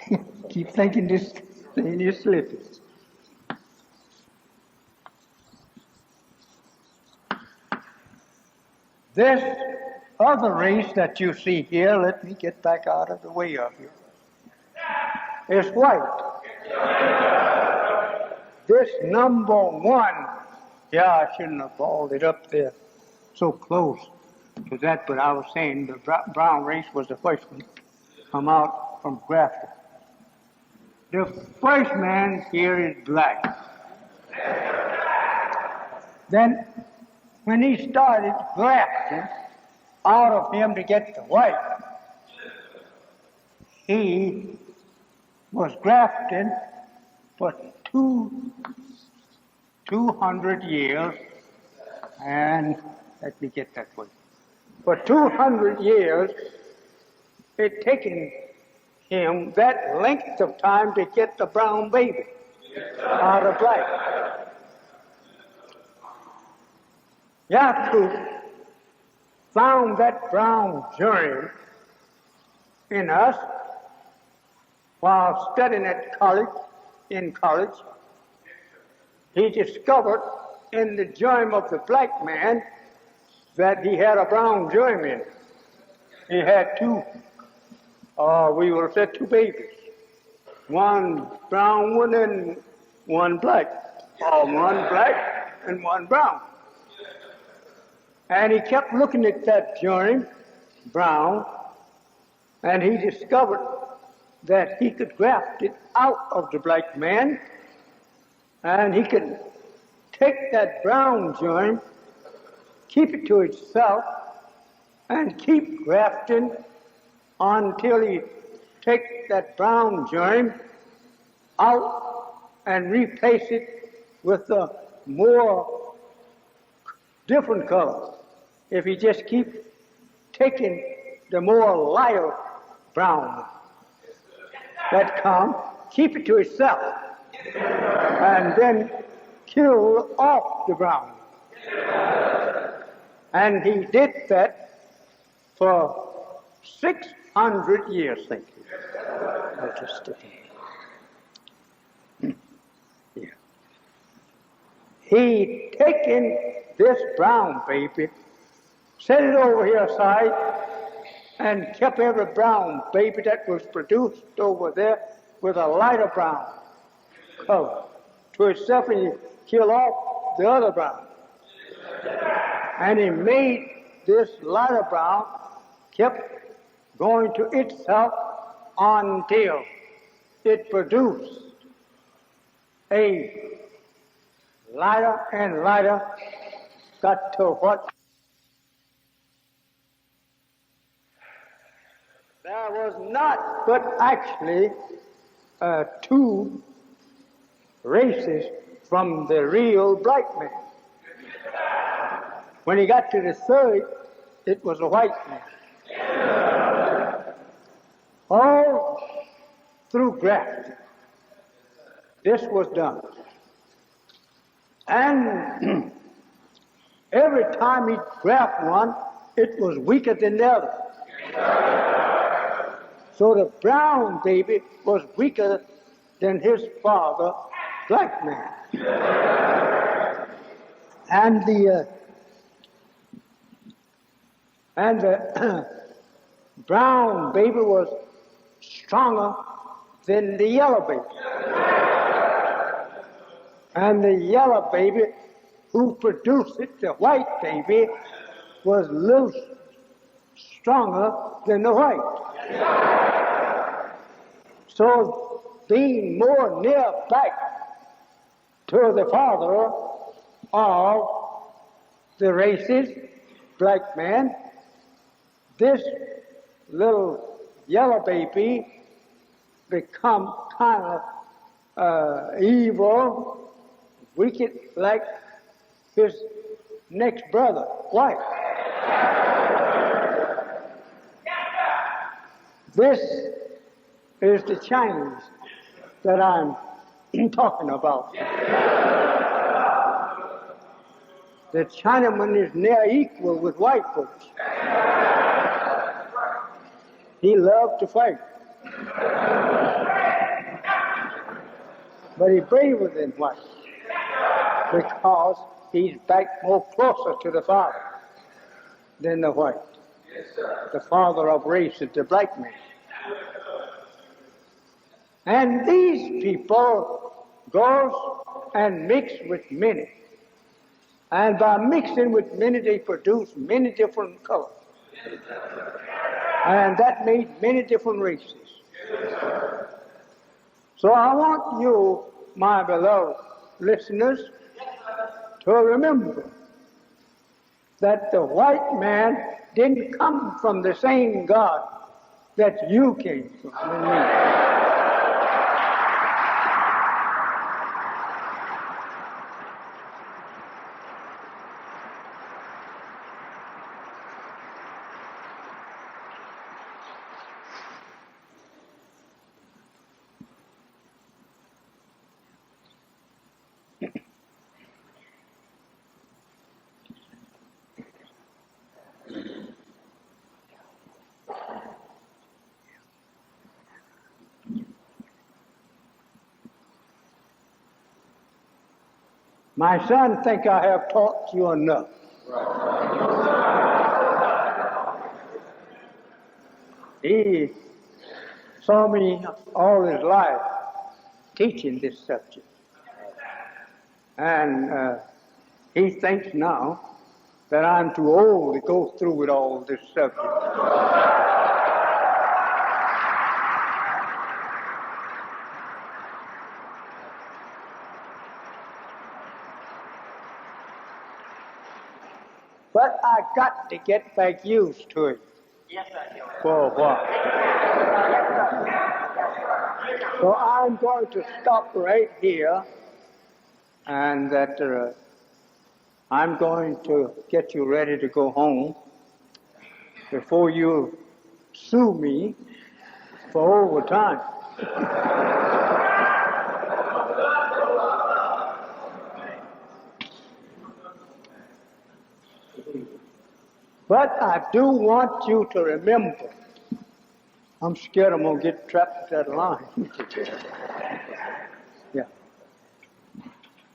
keep thinking this thing is slipping. This other race that you see here, let me get back out of the way of you, is white. This number one, I shouldn't have balled it up there so close to that, but I was saying the brown race was the first one to come out from grafting. The first man here is black. Then, when he started grafting out of him to get the white, he was grafting for 200 years, and let me get that one. For 200 years, it taken him that length of time to get the brown baby out of black. Yaakov found that brown germ in us while studying at college. In college, he discovered in the germ of the black man that he had a brown germ in it. He had two babies, one brown one and one black, or one black and one brown. And he kept looking at that germ, brown, and he discovered that he could graft it out of the black man, and he could take that brown germ, keep it to itself, and keep grafting until he take that brown germ out and replace it with a more different color. If he just keep taking the more lighter brown that come, keep it to itself, and then kill off the brown. And he did that for 600 years, thank you. I'll just stick it. Yeah. He taken this brown baby, set it over here aside, and kept every brown baby that was produced over there with a lighter brown color to itself, and he killed off the other brown. And he made this lighter brown, kept going to itself until it produced a lighter and lighter, got to what? There was not but actually two races from the real black man. When he got to the third, it was a white man. All through grafting, this was done. And every time he'd graft one, it was weaker than the other. So the brown baby was weaker than his father, black man. And the brown baby was stronger than the yellow baby. And the yellow baby who produced it, the white baby, was a little stronger than the white. So being more near back to the father of the races, black man, this little yellow baby become kind of evil, wicked like his next brother, white. This is the Chinese that I'm talking about. The Chinaman is near equal with white folks. He loved to fight. But he's braver than white because he's back more closer to the father than the white. The father of race is the black man. And these people goes and mix with many. And by mixing with many, they produce many different colors. And that made many different races. So I want you, my beloved listeners, to remember that the white man didn't come from the same God that you came from. My son, think I have taught you enough. He saw me all his life teaching this subject. And he thinks now that I'm too old to go through with all this subject. But I got to get back used to it. Yes, sir. For a while. So I'm going to stop right here, and that I'm going to get you ready to go home before you sue me for overtime. But I do want you to remember, I'm scared I'm going to get trapped at that line. Yeah.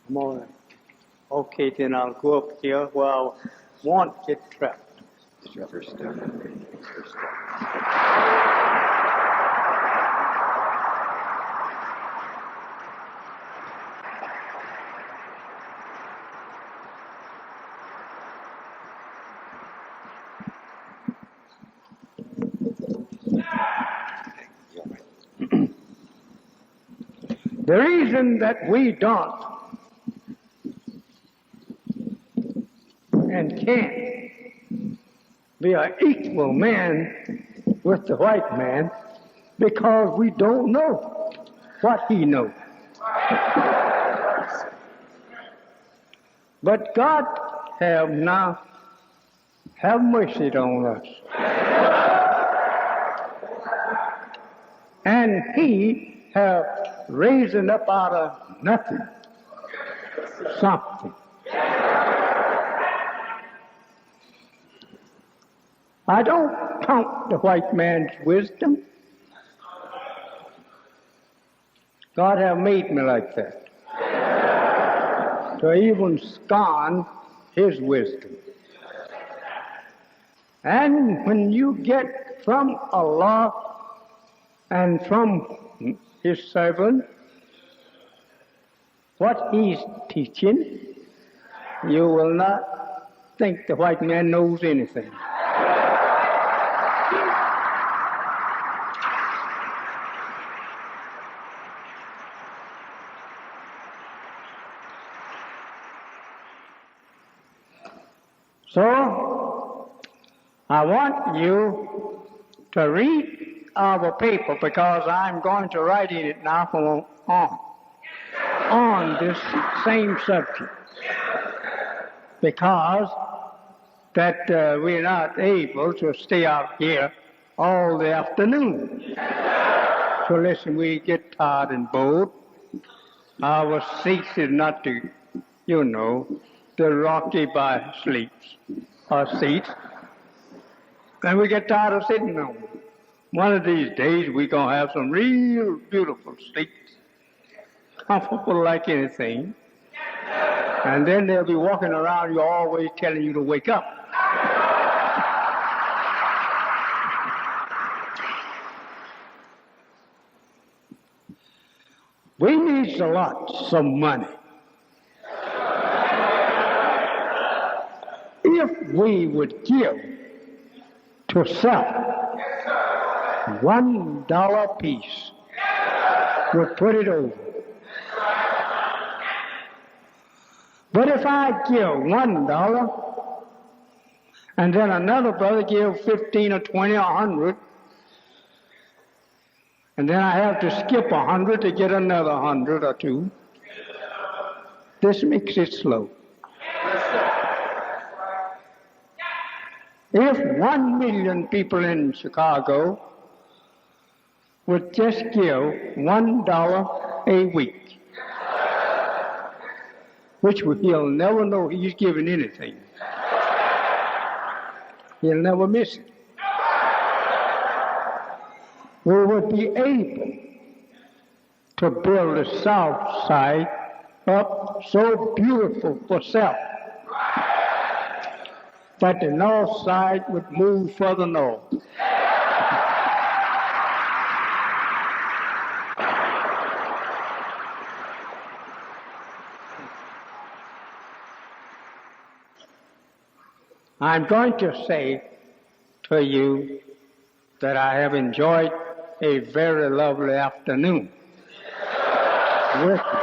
I'm all right. Okay, then I'll go up here where I won't get trapped. It's your first step. The reason that we don't and can't be an equal man with the white man because we don't know what he knows. But God have mercy on us. And he have raising up out of nothing something. I don't count the white man's wisdom. God have made me like that, to even scorn his wisdom. And when you get from Allah and from his servant what he's teaching, you will not think the white man knows anything. So, I want you to read our paper because I'm going to write in it now from on this same subject. Because that we're not able to stay out here all the afternoon. So listen, we get tired and bored. Our seats is not the rocky by sleeps, our seats. And we get tired of sitting on them. One of these days we're going to have some real beautiful seats, comfortable like anything. And then they'll be walking around you always telling you to wake up. We need a lot, some money. If we would give to self $1 apiece, would put it over. But if I give $1, and then another brother give 15 or 20 or 100, and then I have to skip 100 to get another 100 or 2, this makes it slow. If 1 million people in Chicago would just give $1 a week, which he'll never know he's giving anything. He'll never miss it. We would be able to build the south side up so beautiful for self that the north side would move further north. I'm going to say to you that I have enjoyed a very lovely afternoon with you.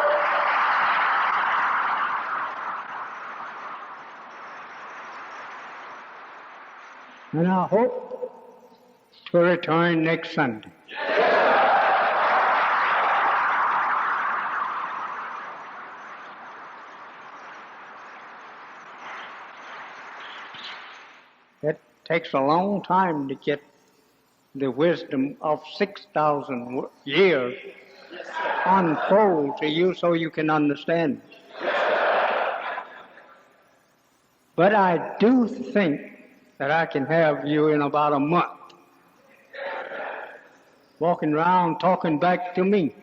And I hope to return next Sunday. It takes a long time to get the wisdom of 6,000 years unfold to you so you can understand it. But I do think that I can have you in about a month walking around talking back to me.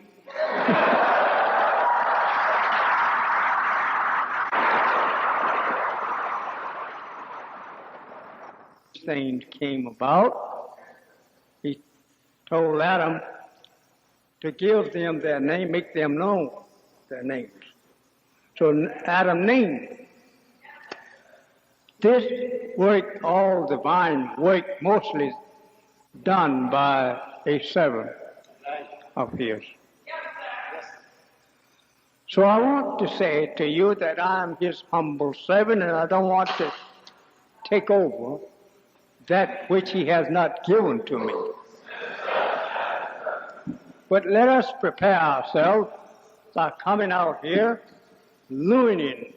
Things came about. He told Adam to give them their name, make them know their names. So Adam named them. This work, all divine work, mostly done by a servant of his. So I want to say to you that I'm his humble servant, and I don't want to take over that which he has not given to me. But let us prepare ourselves by coming out here, learning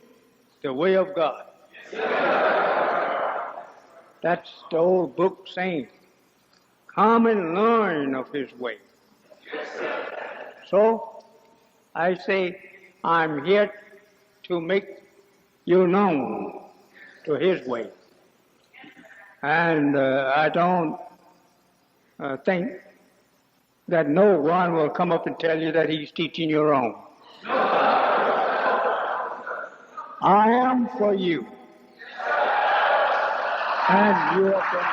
the way of God. That's the old book saying, come and learn of his way. So I say, I'm here to make you known to his way. And I don't think that no one will come up and tell you that he's teaching you wrong. I am for you. And you are for me.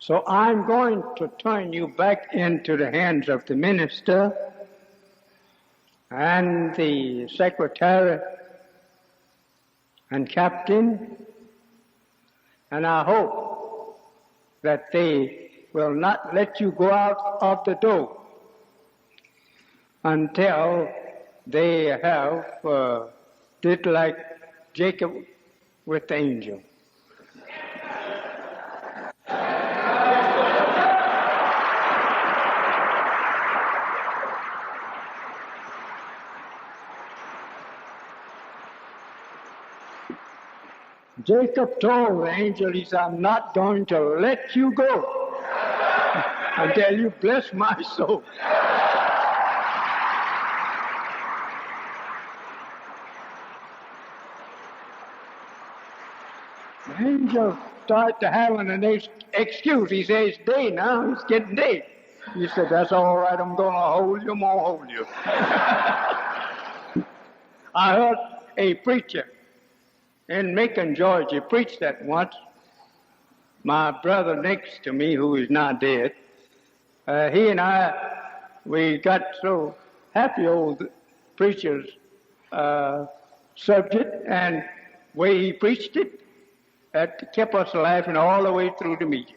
So I'm going to turn you back into the hands of the minister and the secretary and captain, and I hope that they will not let you go out of the door until they have did like Jacob with the angel. Jacob told the angel, he said, I'm not going to let you go until you bless my soul. The angel started to have an excuse. He said, it's day now, it's getting day. He said, that's all right, I'm going to hold you, I'm going to hold you. I heard a preacher in Macon, Georgia, preached that once. My brother next to me, who is now dead, he and I, we got so happy over the preacher's subject and way he preached it. that kept us laughing all the way through the meeting.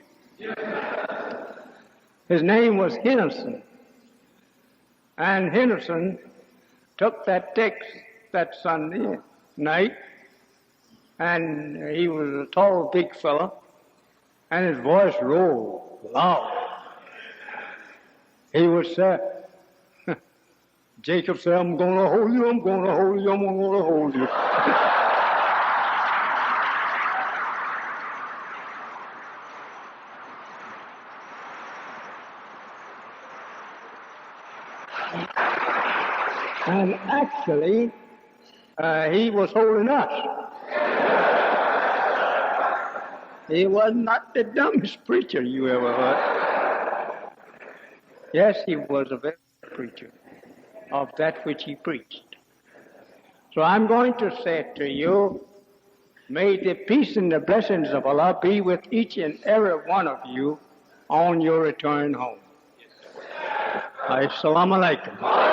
His name was Henderson. And Henderson took that text that Sunday night, and he was a tall, big fella, and his voice rolled loud. He was Jacob said, I'm going to hold you, I'm going to hold you, I'm going to hold you. And actually, he was holding us. He was not the dumbest preacher you ever heard. Yes, he was a very good preacher of that which he preached. So I'm going to say to you, may the peace and the blessings of Allah be with each and every one of you on your return home. Assalamu alaikum.